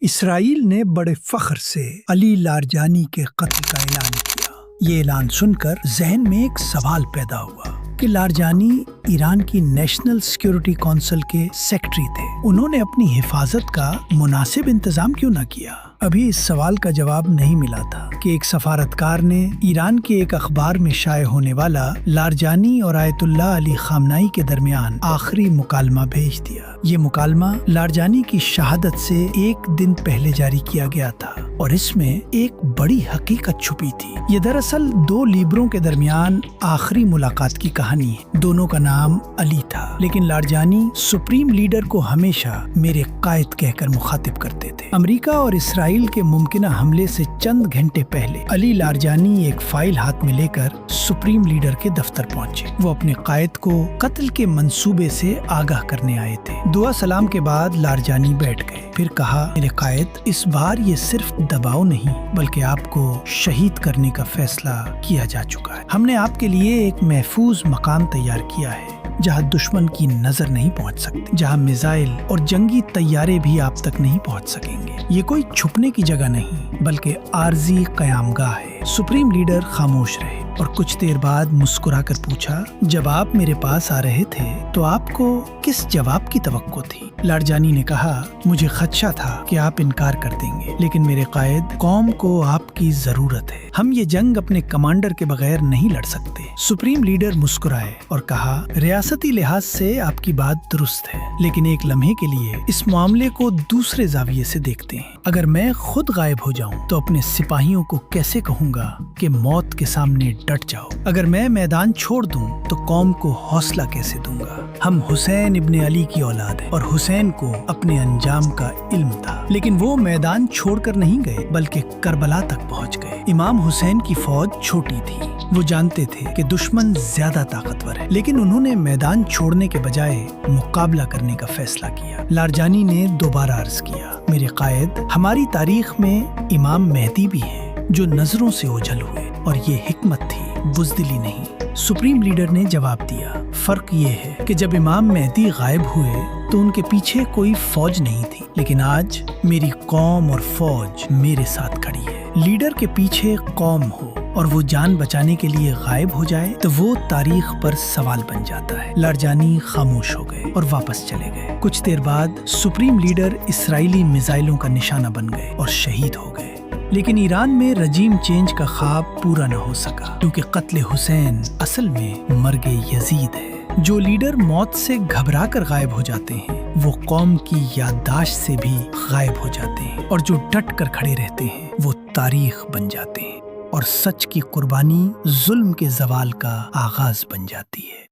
اسرائیل نے بڑے فخر سے علی لارجانی کے قتل کا اعلان کیا۔ یہ اعلان سن کر ذہن میں ایک سوال پیدا ہوا کہ لارجانی ایران کی نیشنل سیکیورٹی کونسل کے سیکرٹری تھے۔ انہوں نے اپنی حفاظت کا مناسب انتظام کیوں نہ کیا؟ ابھی اس سوال کا جواب نہیں ملا تھا کہ ایک سفارتکار نے ایران کے ایک اخبار میں شائع ہونے والا لارجانی اور آیت اللہ علی خامنائی کے درمیان آخری مکالمہ بھیج دیا۔ یہ مکالمہ لارجانی کی شہادت سے ایک دن پہلے جاری کیا گیا تھا اور اس میں ایک بڑی حقیقت چھپی تھی۔ یہ دراصل دو لیڈروں کے درمیان آخری ملاقات کی کہانی ہے۔ دونوں کا نام علی تھا، لیکن لارجانی سپریم لیڈر کو ہمیشہ میرے قائد کہہ کر مخاطب کرتے تھے۔ امریکہ اور اسرائیل کے ممکنہ حملے سے چند گھنٹے پہلے علی لارجانی ایک فائل ہاتھ میں لے کر سپریم لیڈر کے دفتر پہنچے۔ وہ اپنے قائد کو قتل کے منصوبے سے آگاہ کرنے آئے تھے۔ دعا سلام کے بعد لارجانی بیٹھ گئے، پھر کہا، میرے قائد، اس بار یہ صرف دباؤ نہیں بلکہ آپ کو شہید کرنے کا فیصلہ کیا جا چکا ہے۔ ہم نے آپ کے لیے ایک محفوظ مقام تیار کیا ہے جہاں دشمن کی نظر نہیں پہنچ سکتی، جہاں میزائل اور جنگی طیارے بھی آپ تک نہیں پہنچ سکیں گے۔ یہ کوئی چھپنے کی جگہ نہیں بلکہ عارضی قیام گاہ ہے۔ سپریم لیڈر خاموش رہے اور کچھ دیر بعد مسکرا کر پوچھا، جب آپ میرے پاس آ رہے تھے تو آپ کو کس جواب کی توقع تھی؟ لارجانی نے کہا، مجھے خدشہ تھا کہ آپ انکار کر دیں گے، لیکن میرے قائد، قوم کو آپ کی ضرورت ہے۔ ہم یہ جنگ اپنے کمانڈر کے بغیر نہیں لڑ سکتے۔ سپریم لیڈر مسکرائے اور کہا، ریاستی لحاظ سے آپ کی بات درست ہے، لیکن ایک لمحے کے لیے اس معاملے کو دوسرے زاویے سے دیکھتے ہیں۔ اگر میں خود غائب ہو جاؤں تو اپنے سپاہیوں کو کیسے کہوں گا کہ موت کے سامنے ڈٹ جاؤ؟ اگر میں میدان چھوڑ دوں تو قوم کو حوصلہ کیسے دوں گا؟ ہم حسین ابن علی کی اولاد ہیں اور حسین کو اپنے انجام کا علم تھا، لیکن وہ میدان چھوڑ کر نہیں گئے بلکہ کربلا تک پہنچ گئے۔ امام حسین کی فوج چھوٹی تھی، وہ جانتے تھے کہ دشمن زیادہ طاقتور ہے، لیکن انہوں نے میدان چھوڑنے کے بجائے مقابلہ کرنے کا فیصلہ کیا۔ لارجانی نے دوبارہ عرض کیا، میرے قائد، ہماری تاریخ میں امام مہدی بھی ہیں جو نظروں سے اوجھل ہوئے، اور یہ حکمت تھی، بزدلی نہیں۔ سپریم لیڈر نے جواب دیا، فرق یہ ہے کہ جب امام مہدی غائب ہوئے تو ان کے پیچھے کوئی فوج نہیں تھی، لیکن آج میری قوم اور فوج میرے ساتھ کھڑی ہے۔ لیڈر کے پیچھے قوم ہو اور وہ جان بچانے کے لیے غائب ہو جائے تو وہ تاریخ پر سوال بن جاتا ہے۔ لارجانی خاموش ہو گئے اور واپس چلے گئے۔ کچھ دیر بعد سپریم لیڈر اسرائیلی میزائلوں کا نشانہ بن گئے اور شہید ہو گئے، لیکن ایران میں رجیم چینج کا خواب پورا نہ ہو سکا، کیونکہ قتل حسین اصل میں مرگ یزید ہے۔ جو لیڈر موت سے گھبرا کر غائب ہو جاتے ہیں وہ قوم کی یادداشت سے بھی غائب ہو جاتے ہیں، اور جو ڈٹ کر کھڑے رہتے ہیں وہ تاریخ بن جاتے ہیں، اور سچ کی قربانی ظلم کے زوال کا آغاز بن جاتی ہے۔